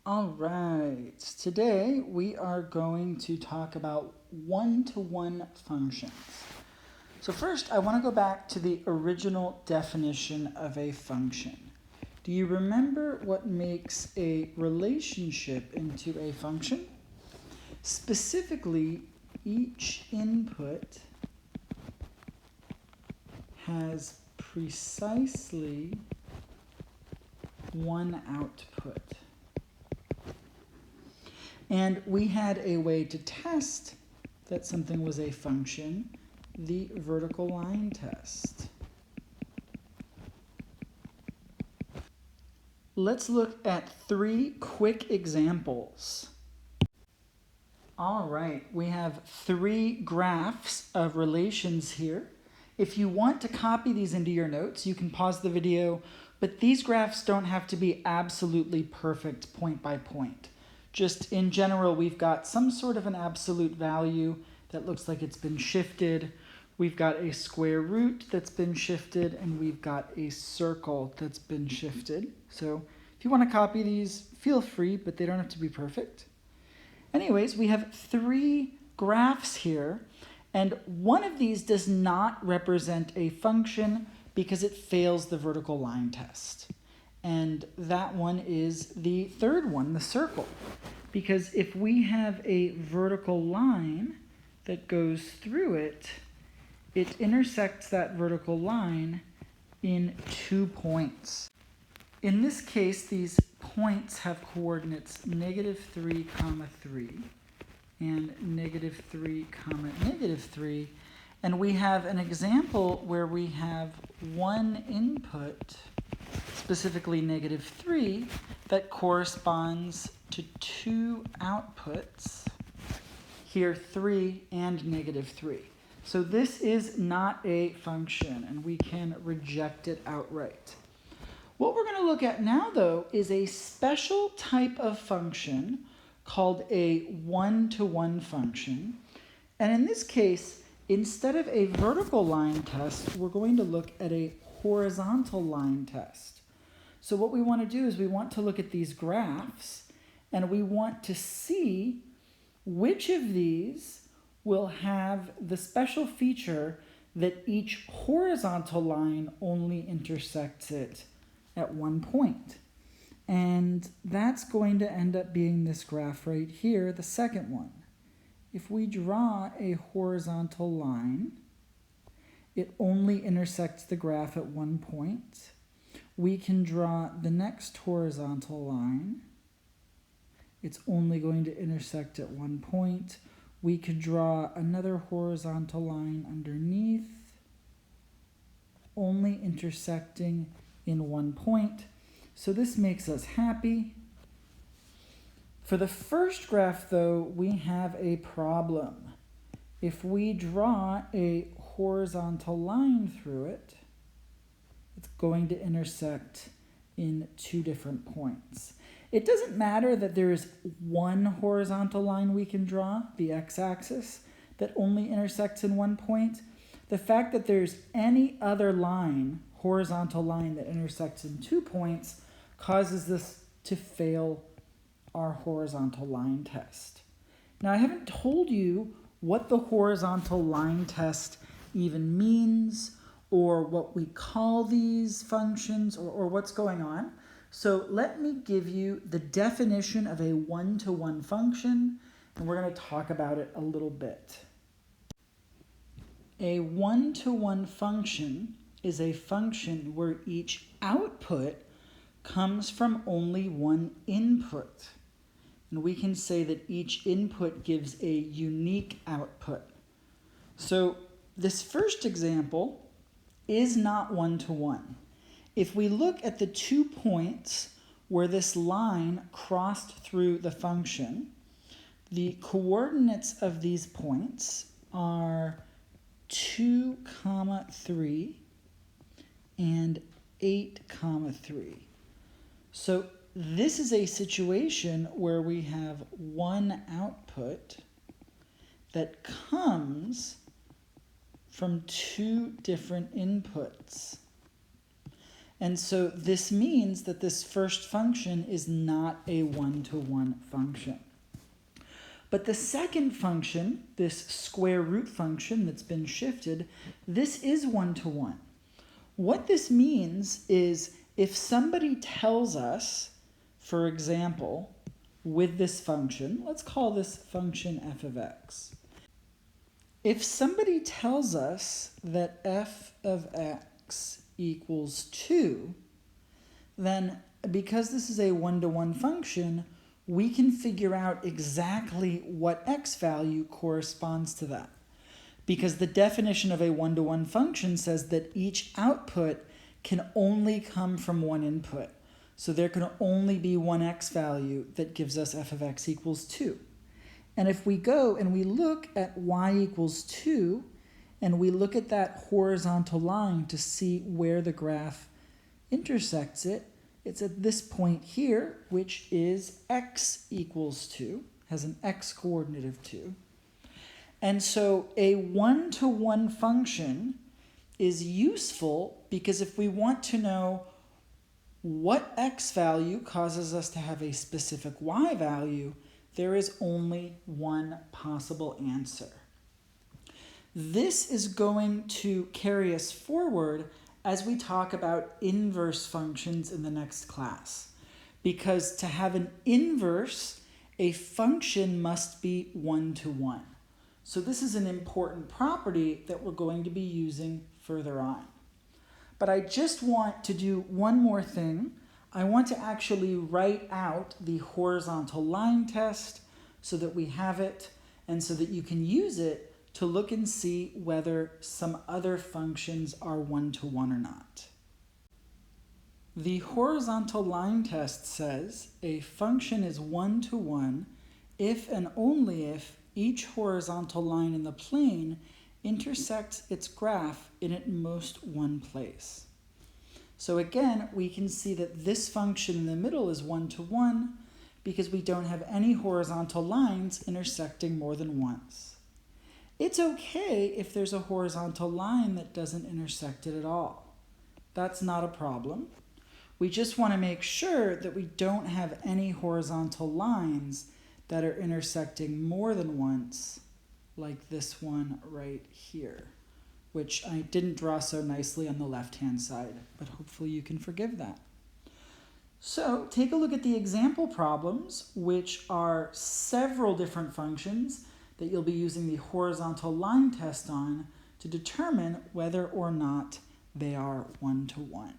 All right, today we are going to talk about one-to-one functions. So first, I want to go back to the original definition of a function. Do you remember what makes a relationship into a function? Specifically, each input has precisely one output. And we had a way to test that something was a function, the vertical line test. Let's look at 3 quick examples. All right, we have 3 graphs of relations here. If you want to copy these into your notes, you can pause the video, but these graphs don't have to be absolutely perfect point by point. Just in general, we've got some sort of an absolute value that looks like it's been shifted. We've got a square root that's been shifted, and we've got a circle that's been shifted. So if you want to copy these, feel free, but they don't have to be perfect. Anyways, we have 3 graphs here, and one of these does not represent a function because it fails the vertical line test. And that one is the third one, the circle. Because if we have a vertical line that goes through it, it intersects that vertical line in 2 points. In this case, these points have coordinates -3, 3 and -3, -3. And we have an example where we have one input, specifically -3, that corresponds to 2 outputs, here 3 and -3. So this is not a function, and we can reject it outright. What we're going to look at now, though, is a special type of function called a one-to-one function. And in this case, instead of a vertical line test, we're going to look at a horizontal line test. So what we want to do is we want to look at these graphs, and we want to see which of these will have the special feature that each horizontal line only intersects it at one point. And that's going to end up being this graph right here, the second one. If we draw a horizontal line, it only intersects the graph at one point. We can draw the next horizontal line. It's only going to intersect at one point. We could draw another horizontal line underneath, only intersecting in one point. So this makes us happy. For the first graph, though, we have a problem. If we draw a horizontal line through it, it's going to intersect in 2 different points. It doesn't matter that there is one horizontal line we can draw, the x-axis, that only intersects in one point. The fact that there's any other line, horizontal line, that intersects in 2 points causes this to fail our horizontal line test. Now, I haven't told you what the horizontal line test even means, or what we call these functions, or what's going on. So let me give you the definition of a one-to-one function, and we're going to talk about it a little bit. A one-to-one function is a function where each output comes from only one input. And we can say that each input gives a unique output. So this first example is not one-to-one. If we look at the 2 points where this line crossed through the function, the coordinates of these points are 2, 3 and 8, 3. So this is a situation where we have one output that comes from 2 different inputs. And so this means that this first function is not a one-to-one function. But the second function, this square root function that's been shifted, this is one-to-one. What this means is if somebody tells us, for example, with this function, let's call this function f of x. If somebody tells us that f of x equals 2, then because this is a one-to-one function, we can figure out exactly what x value corresponds to that. Because the definition of a one-to-one function says that each output can only come from one input. So there can only be one x value that gives us f of x equals 2. And if we go and we look at y equals 2, and we look at that horizontal line to see where the graph intersects it, it's at this point here, which is x equals 2, has an x coordinate of 2. And so a one-to-one function is useful because if we want to know what x value causes us to have a specific y value, there is only one possible answer. This is going to carry us forward as we talk about inverse functions in the next class. Because to have an inverse, a function must be one-to-one. So this is an important property that we're going to be using further on. But I just want to do one more thing. I want to actually write out the horizontal line test so that we have it and so that you can use it to look and see whether some other functions are one-to-one or not. The horizontal line test says a function is one-to-one if and only if each horizontal line in the plane intersects its graph in at most one place. So again, we can see that this function in the middle is one-to-one because we don't have any horizontal lines intersecting more than once. It's okay if there's a horizontal line that doesn't intersect it at all. That's not a problem. We just want to make sure that we don't have any horizontal lines that are intersecting more than once, like this one right here, which I didn't draw so nicely on the left-hand side, but hopefully you can forgive that. So take a look at the example problems, which are several different functions that you'll be using the horizontal line test on to determine whether or not they are one-to-one.